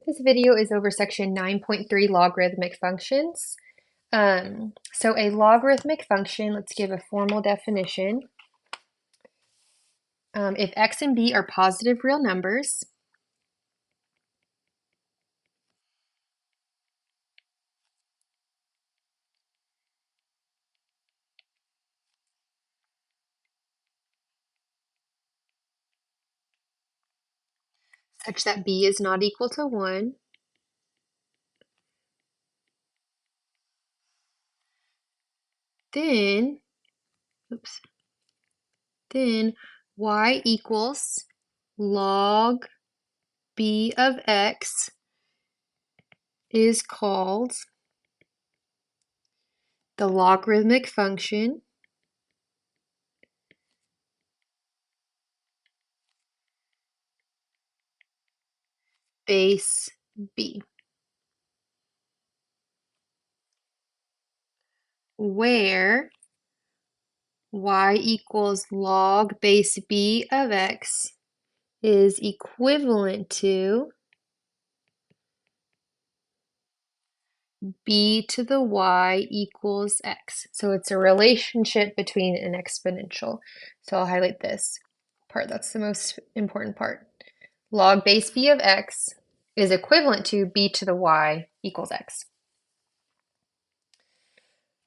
This video is over section 9.3 logarithmic functions. So a logarithmic function, let's give a formal definition. If x and b are positive real numbers, such that b is not equal to 1, then, then y equals log b of x is called the logarithmic function base b, where y equals log base b of x is equivalent to b to the y equals x. So it's a relationship between an exponential. So I'll highlight this part. That's the most important part. Log base b of x is equivalent to b to the y equals x.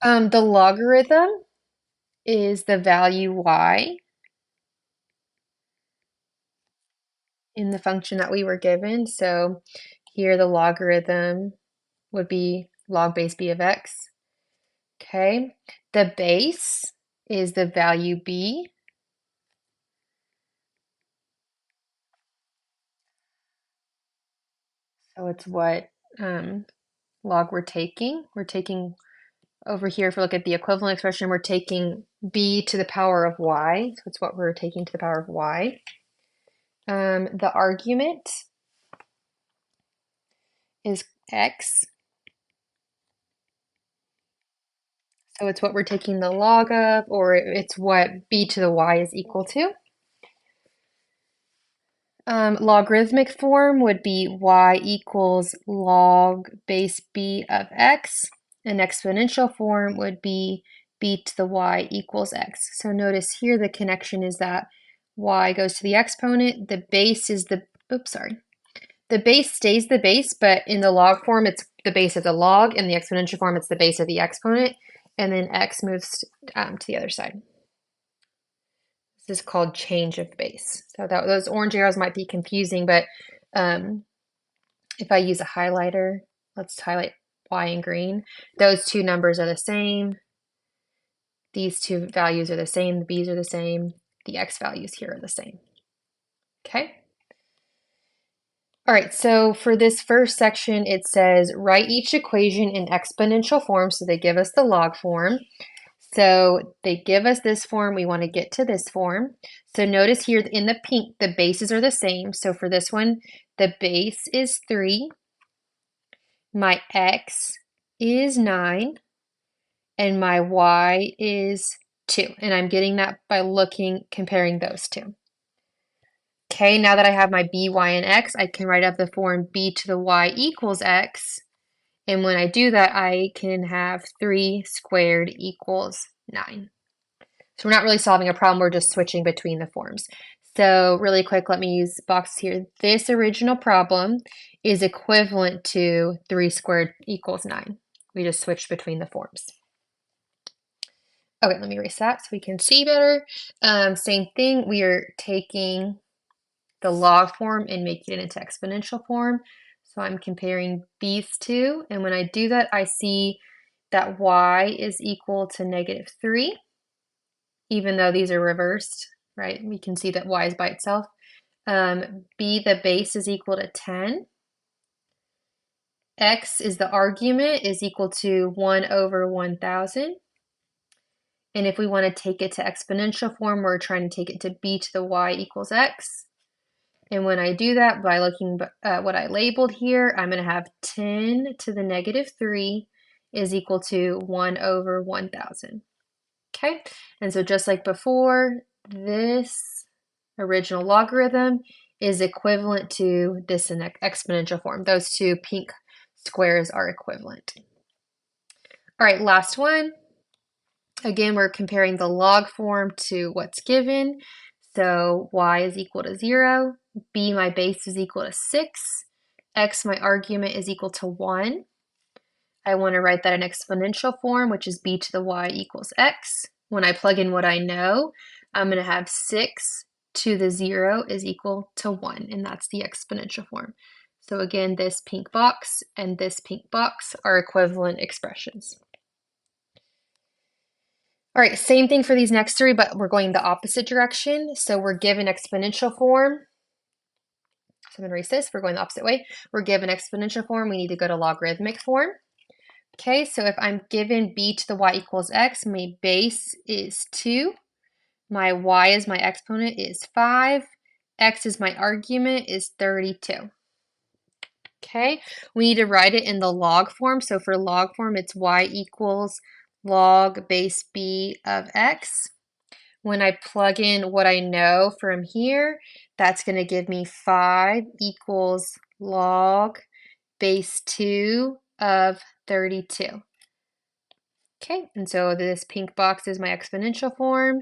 The logarithm is the value y in the function that we were given. So here the logarithm would be log base b of x. Okay, the base is the value b. So it's what log we're taking. We're taking over here, if we look at the equivalent expression, we're taking b to the power of y. So it's what we're taking to the power of y. The argument is x. So it's what we're taking the log of, or it's what b to the y is equal to. Logarithmic form would be y equals log base b of x. An exponential form would be b to the y equals x. So notice here the connection is that y goes to the exponent. The base is the, the base stays the base, but in the log form, it's the base of the log. In the exponential form, it's the base of the exponent. And then x moves to the other side. This is called change of base. So those orange arrows might be confusing, but if I use a highlighter, let's highlight y in green. Those two numbers are the same. These two values are the same. The b's are the same. The x values here are the same. Okay. All right, so for this first section, it says write each equation in exponential form. So they give us the log form. So they give us this form. We want to get to this form. So notice here in the pink, the bases are the same. So for this one, the base is 3. My x is 9. And my y is 2. And I'm getting that by comparing those two. Okay, now that I have my b, y, and x, I can write up the form b to the y equals x. And when I do that, I can have 3 squared equals 9. So we're not really solving a problem, we're just switching between the forms. So really quick, let me use boxes here. This original problem is equivalent to 3 squared equals 9. We just switched between the forms. Okay, let me erase that so we can see better. Same thing, we are taking the log form and making it into exponential form. So I'm comparing these two, and when I do that, I see that y is equal to -3, even though these are reversed, right? We can see that y is by itself. B, the base, is equal to 10. X is the argument, is equal to 1 over 1,000. And if we want to take it to exponential form, we're trying to take it to b to the y equals x. And when I do that by looking at what I labeled here, I'm going to have 10 to the -3 is equal to 1 over 1,000. Okay, and so just like before, this original logarithm is equivalent to this in exponential form. Those two pink squares are equivalent. All right, last one. Again, we're comparing the log form to what's given. So y is equal to 0, b, my base, is equal to 6, x, my argument, is equal to 1. I want to write that in exponential form, which is b to the y equals x. When I plug in what I know, I'm going to have 6 to the 0 is equal to 1, and that's the exponential form. So again, this pink box and this pink box are equivalent expressions. All right, same thing for these next three, but we're going the opposite direction. So we're given exponential form. So I'm going to erase this. We're going the opposite way. We're given exponential form. We need to go to logarithmic form. Okay, so if I'm given b to the y equals x, my base is 2. My y is my exponent is 5. X is my argument is 32. Okay, we need to write it in the log form. So for log form, it's y equals log base b of x. When I plug in what I know from here, that's going to give me 5 equals log base 2 of 32. Okay, and so this pink box is my exponential form.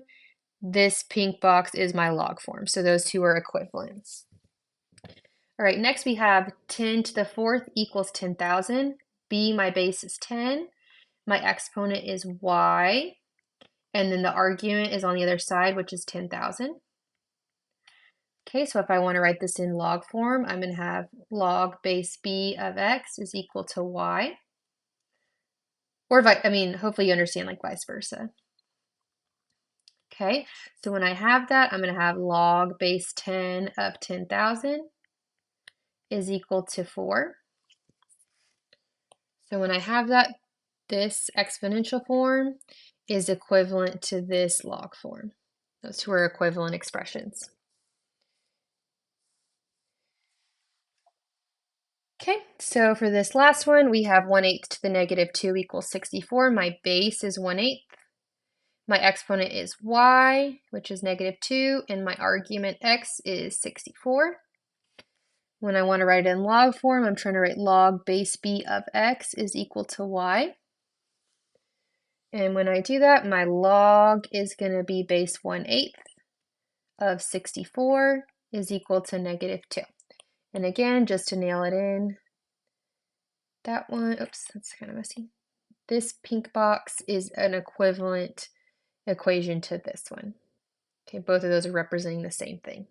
This pink box is my log form. So those two are equivalents. All right, next we have 10 to the 4th equals 10,000. B, my base is 10. My exponent is y. And then the argument is on the other side, which is 10,000. Okay, so if I want to write this in log form, I'm going to have log base b of x is equal to y. Or hopefully you understand like vice versa. Okay, so when I have that, I'm going to have log base 10 of 10,000 is equal to 4. So when I have that, this exponential form is equivalent to this log form. Those two are equivalent expressions. Okay, so for this last one, we have 1/8 to the negative 2 equals 64. My base is 1/8. My exponent is y, which is negative 2, and my argument x is 64. When I want to write it in log form, I'm trying to write log base b of x is equal to y. And when I do that, my log is going to be base 1/8 of 64 is equal to negative 2. And again, just to nail it in, that one, oops, that's kind of messy. This pink box is an equivalent equation to this one. Okay, both of those are representing the same thing.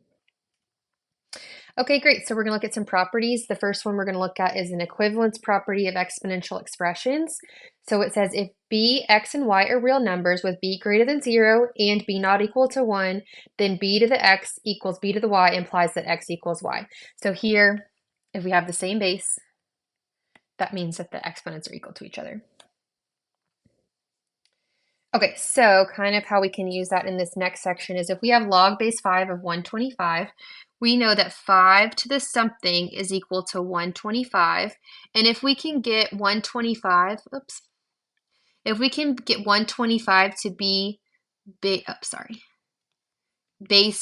Okay, great. So we're going to look at some properties. The first one we're going to look at is an equivalence property of exponential expressions. So it says if b, x, and y are real numbers with b greater than 0 and b not equal to 1, then b to the x equals b to the y implies that x equals y. So here, if we have the same base, that means that the exponents are equal to each other. Okay, so kind of how we can use that in this next section is if we have log base 5 of 125, we know that 5 to the something is equal to 125. And if we can get 125, if we can get 125 to be base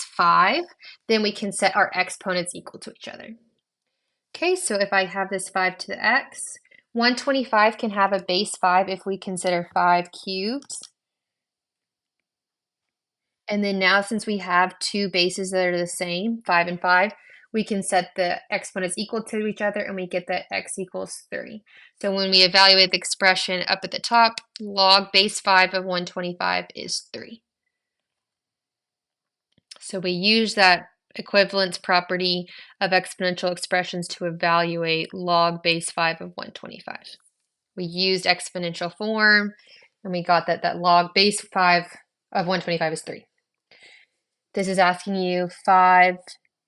5, then we can set our exponents equal to each other. Okay, so if I have this 5 to the x, 125 can have a base 5 if we consider 5 cubed. And then now since we have two bases that are the same, 5 and 5, we can set the exponents equal to each other and we get that x equals 3. So when we evaluate the expression up at the top, log base 5 of 125 is 3. So we use that equivalence property of exponential expressions to evaluate log base 5 of 125. We used exponential form and we got that log base 5 of 125 is 3. This is asking you 5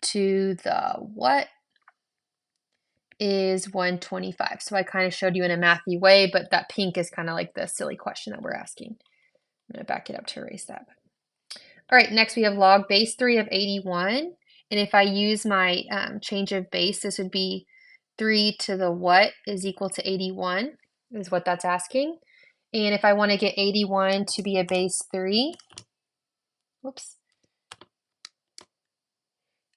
to the what is 125. So I kind of showed you in a mathy way, but that pink is kind of like the silly question that we're asking. I'm going to back it up to erase that. All right, next we have log base 3 of 81. And if I use my change of base, this would be 3 to the what is equal to 81 is what that's asking. And if I want to get 81 to be a base 3,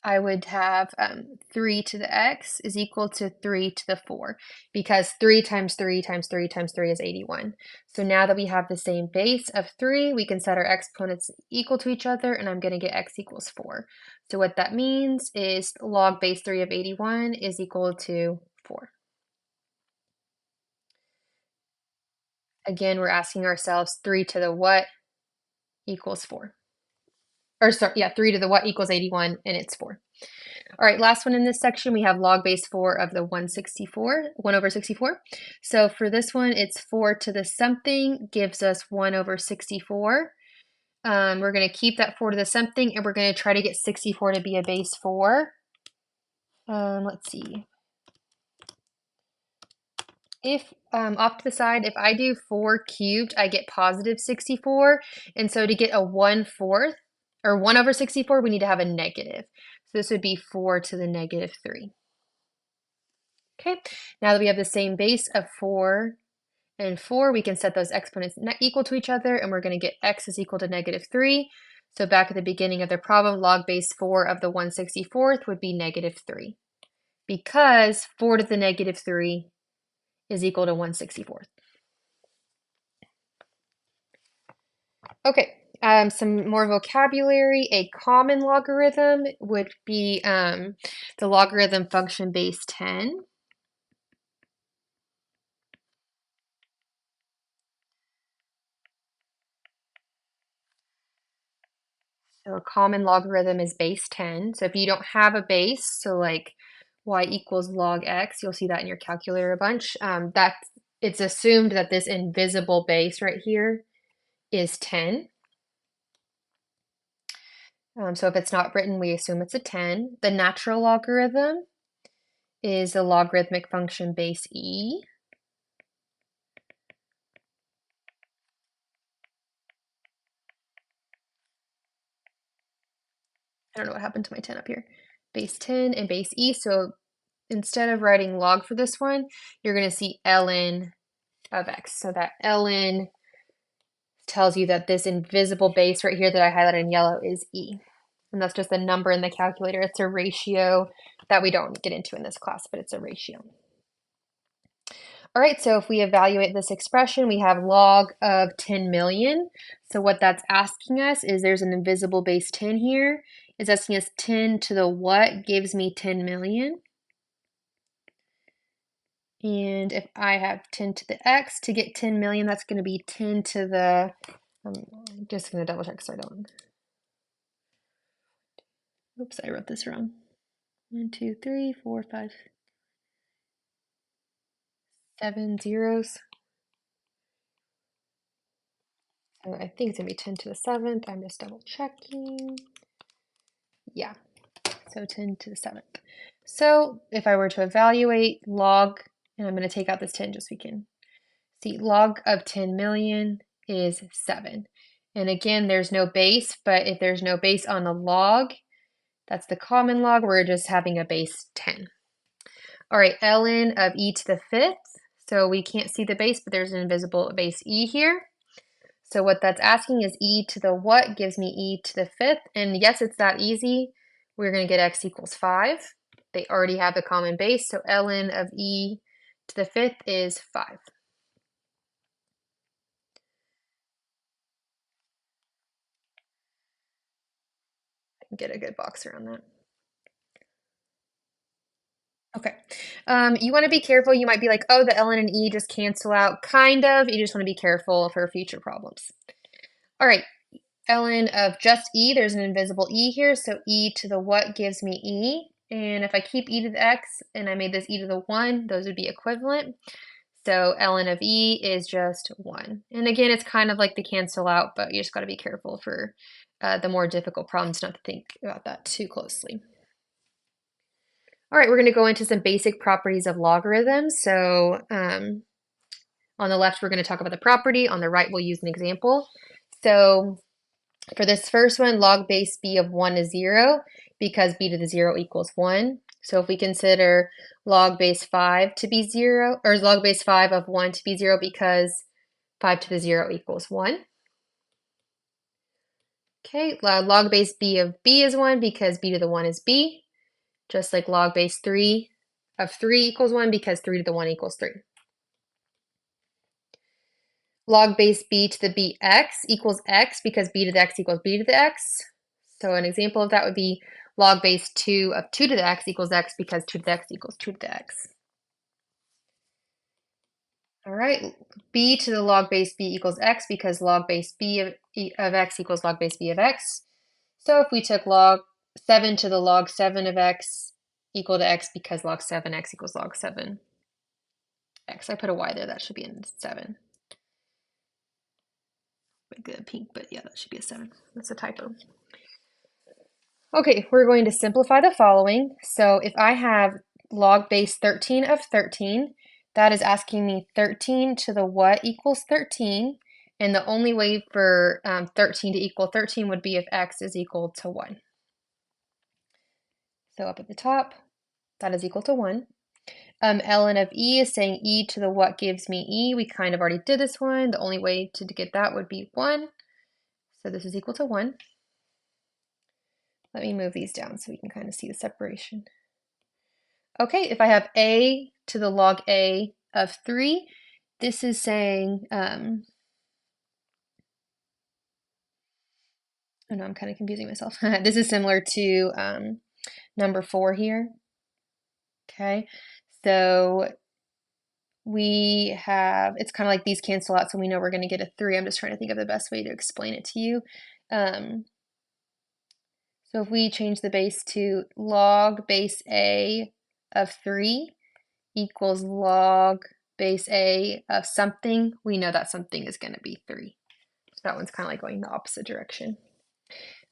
I would have 3 to the x is equal to 3 to the 4 because 3 times 3 times 3 times 3 is 81. So now that we have the same base of 3, we can set our exponents equal to each other, and I'm going to get x equals 4. So what that means is log base 3 of 81 is equal to 4. Again, we're asking ourselves 3 to the what equals 4. Or sorry, yeah, 3 to the what equals 81, and it's 4. All right, last one in this section, we have log base 4 of the 1 over 64. So for this one, it's 4 to the something gives us 1 over 64. We're going to keep that 4 to the something, and we're going to try to get 64 to be a base 4. Let's see. If off to the side, if I do 4 cubed, I get positive 64. And so to get a 1/4 or 1 over 64, we need to have a negative. So this would be 4 to the negative 3. Okay, now that we have the same base of 4 and 4, we can set those exponents equal to each other, and we're going to get x is equal to negative 3. So back at the beginning of the problem, log base 4 of the 1/64 would be negative 3, because 4 to the negative 3 is equal to 1/64. Okay, some more vocabulary. A common logarithm would be the logarithm function base 10. So a common logarithm is base 10. So if you don't have a base, so like y equals log x, you'll see that in your calculator a bunch. It's assumed that this invisible base right here is 10. So if it's not written, we assume it's a 10. The natural logarithm is the logarithmic function base e. I don't know what happened to my 10 up here. Base 10 and base e. So instead of writing log for this one, you're going to see ln of x. So that ln tells you that this invisible base right here that I highlighted in yellow is e. And that's just a number in the calculator. It's a ratio that we don't get into in this class, but it's a ratio. All right, so if we evaluate this expression, we have log of 10 million. So what that's asking us is there's an invisible base 10 here. It's asking us 10 to the what gives me 10 million. And if I have 10 to the x to get 10 million, that's going to be 10 to the, I'm just going to double check so I don't. Oops, I wrote this wrong. 1, 2, 3, 4, 5, 7 zeros. So I think it's going to be 10 to the 7th. I'm just double checking. Yeah, so 10 to the 7th. So if I were to evaluate log, and I'm going to take out this 10 just so we can see, log of 10 million is 7. And again, there's no base, but if there's no base on the log, that's the common log, we're just having a base 10. All right, ln of e to the 5th. So we can't see the base, but there's an invisible base e here. So what that's asking is e to the what gives me e to the 5th. And yes, it's that easy. We're going to get x equals 5. They already have a common base, so ln of e to the 5th is 5. Get a good box around that. Okay. You want to be careful. You might be like, oh, the ln and e just cancel out. Kind of. You just want to be careful for future problems. All right. Ln of just e, there's an invisible e here, so e to the what gives me e. And if I keep e to the x and I made this e to the 1, those would be equivalent. So ln of e is just 1. And again, it's kind of like the cancel out, but you just got to be careful for the more difficult problems not to think about that too closely. All right, we're going to go into some basic properties of logarithms. So on the left, we're going to talk about the property. On the right, we'll use an example. So for this first one, log base b of 1 is 0 because b to the 0 equals 1. So if we consider log base 5 to be 0, or log base 5 of 1 to be 0 because 5 to the 0 equals 1. Okay, log base b of b is 1 because b to the 1 is b, just like log base 3 of 3 equals 1 because 3 to the 1 equals 3. Log base b to the bx equals x because b to the x equals b to the x. So an example of that would be log base 2 of 2 to the x equals x because 2 to the x equals 2 to the x. All right, b to the log base b equals x because log base b of x equals log base b of x. So if we took log 7 to the log 7 of x equal to x because log 7x equals log 7x. I put a y there, that should be in 7. Good pink, but yeah, that should be a 7. That's a typo. Okay, we're going to simplify the following. So if I have log base 13 of 13, that is asking me 13 to the what equals 13, and the only way for 13 to equal 13 would be if x is equal to 1. So up at the top, that is equal to 1. ln of e is saying e to the what gives me e. We kind of already did this one. The only way to get that would be 1. So this is equal to 1. Let me move these down so we can kind of see the separation. Okay, if I have a to the log a of 3, this is saying, oh no, I'm kind of confusing myself. This is similar to number 4 here. Okay, so we have, it's kind of like these cancel out, so we know we're going to get a 3. I'm just trying to think of the best way to explain it to you. So if we change the base to log base a of 3 equals log base a of something, we know that something is going to be 3. So that one's kind of like going the opposite direction.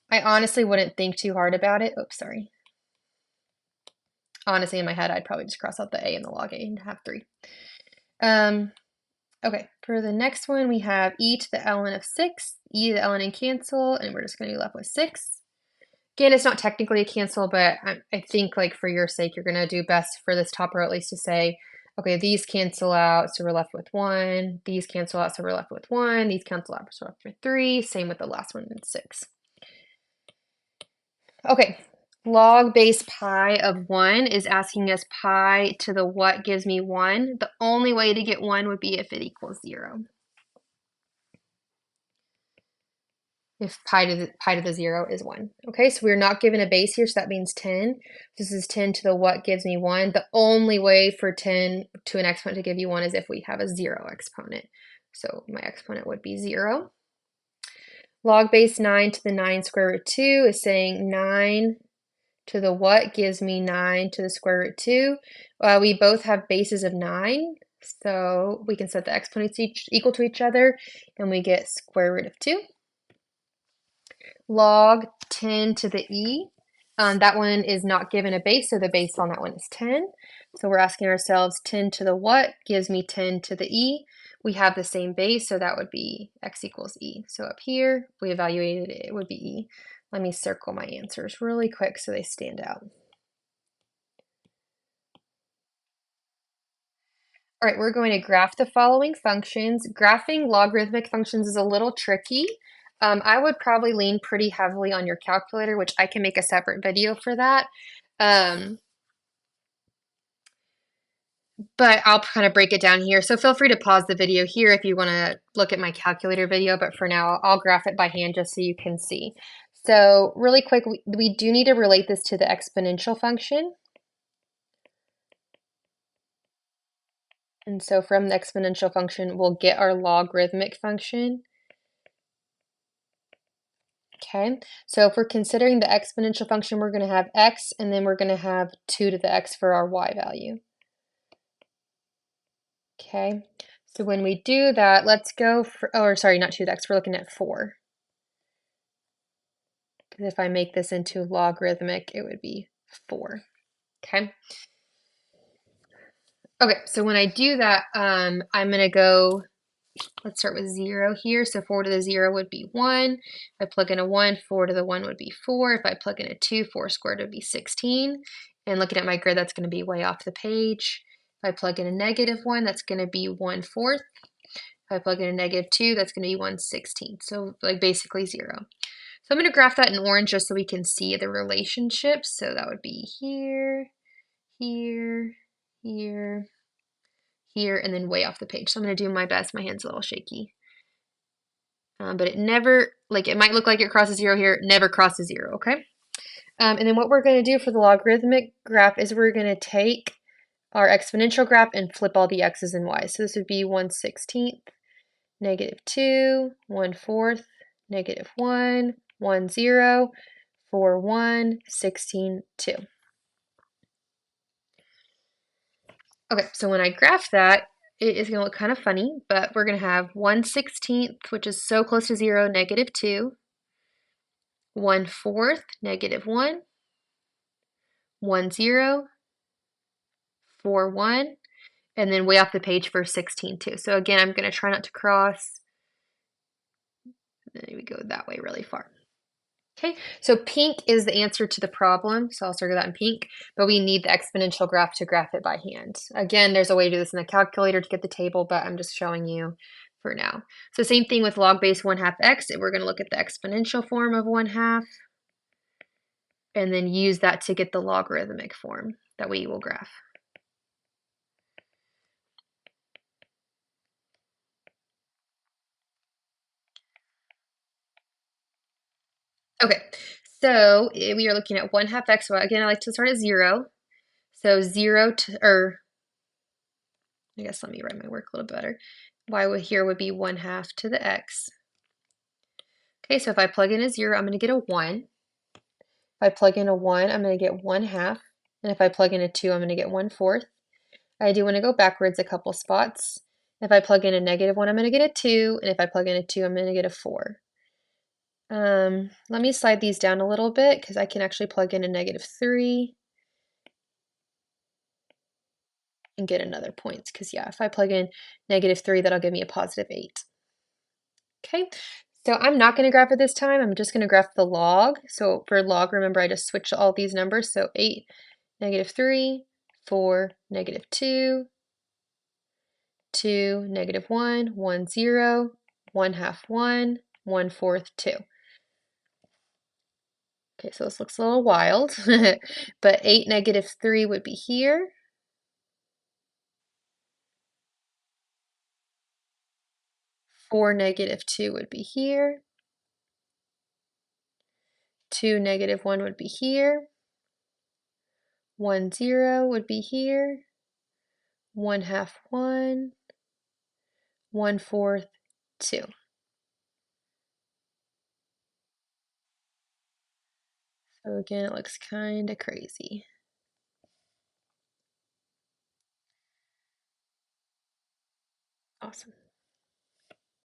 I honestly wouldn't think too hard about it. Oops, sorry. Honestly, in my head, I'd probably just cross out the a and the log a and have 3. Okay, for the next one, we have e to the ln of 6, e to the ln cancel, and we're just going to be left with 6. Again, it's not technically a cancel, but I think like for your sake, you're going to do best for this top row at least to say, okay, these cancel out, so we're left with 1. These cancel out, so we're left with 1. These cancel out, so we're left with 3. Same with the last one, 6. Okay, log base pi of 1 is asking us pi to the what gives me 1. The only way to get 1 would be if it equals 0. If pi to the 0 is 1. Okay, so we're not given a base here, so that means 10. This is 10 to the what gives me 1. The only way for 10 to an exponent to give you 1 is if we have a 0 exponent. So my exponent would be 0. Log base 9 to the 9 square root 2 is saying 9 to the what gives me 9 to the square root 2. We both have bases of 9, so we can set the exponents equal to each other, and we get square root of 2. Log 10 to the e. That one is not given a base, so the base on that one is 10. So we're asking ourselves 10 to the what gives me 10 to the e. We have the same base, so that would be x equals e. So up here, we evaluated it, it would be e. Let me circle my answers really quick so they stand out. All right, we're going to graph the following functions. Graphing logarithmic functions is a little tricky. I would probably lean pretty heavily on your calculator, which I can make a separate video for that. But I'll kind of break it down here. So feel free to pause the video here if you want to look at my calculator video, but for now, I'll graph it by hand just so you can see. So really quick, we do need to relate this to the exponential function. And so from the exponential function, we'll get our logarithmic function. Okay, so if we're considering the exponential function, we're going to have x, and then we're going to have 2 to the x for our y value. Okay, so when we do that, let's go for, oh, sorry, not 2 to the x, we're looking at 4. Because if I make this into logarithmic, it would be 4. Okay. Okay, so when I do that, I'm going to go, let's start with 0 here. So 4 to the 0 would be 1. If I plug in a 1, 4 to the 1 would be 4. If I plug in a 2, 4 squared would be 16. And looking at my grid, that's going to be way off the page. If I plug in a negative 1, that's going to be 1/4. If I plug in a negative 2, that's going to be 1/16. So like basically 0. So I'm going to graph that in orange just so we can see the relationships. So that would be here, here, here, here, and then way off the page. So I'm going to do my best. My hand's a little shaky. But it never, like it might look like it crosses zero here, it never crosses zero, okay? And then what we're going to do for the logarithmic graph is we're going to take our exponential graph and flip all the x's and y's. So this would be 1/16, -2, 1/4, -1, 1, 0, 4, 1, 16, 2. Okay, so when I graph that, it is going to look kind of funny, but we're going to have 1/16, which is so close to 0, -2, 1/4, -1, 1, 0, 4, 1, and then way off the page for 16, 2. So again, I'm going to try not to cross. Then we go that way really far. Okay, so pink is the answer to the problem, so I'll circle that in pink, but we need the exponential graph to graph it by hand. Again, there's a way to do this in the calculator to get the table, but I'm just showing you for now. So same thing with log base 1/2 x, we're going to look at the exponential form of 1/2, and then use that to get the logarithmic form that we will graph. Okay, so we are looking at 1/2 x. Well, again, I like to start at 0. So 0 to, or I guess let me write my work a little better. Y here would be 1/2 to the x. Okay, so if I plug in a 0, I'm going to get a 1. If I plug in a 1, I'm going to get 1/2. And if I plug in a 2, I'm going to get 1/4. I do want to go backwards a couple spots. If I plug in a -1, I'm going to get a 2. And if I plug in a 2, I'm going to get a 4. Let me slide these down a little bit because I can actually plug in a -3 and get another point. Because yeah, if I plug in -3, that'll give me a +8. Okay, so I'm not going to graph it this time. I'm just going to graph the log. So for log, remember I just switched all these numbers. So 8, -3, 4, -2, 2, -1, 1, 0, 1/2, 1, 1/4, 2. Okay, so this looks a little wild, but 8, -3 would be here. 4, -2 would be here. 2, -1 would be here. 1, 0 would be here. 1/2, 1, 1/4, 2. So again, it looks kind of crazy. Awesome.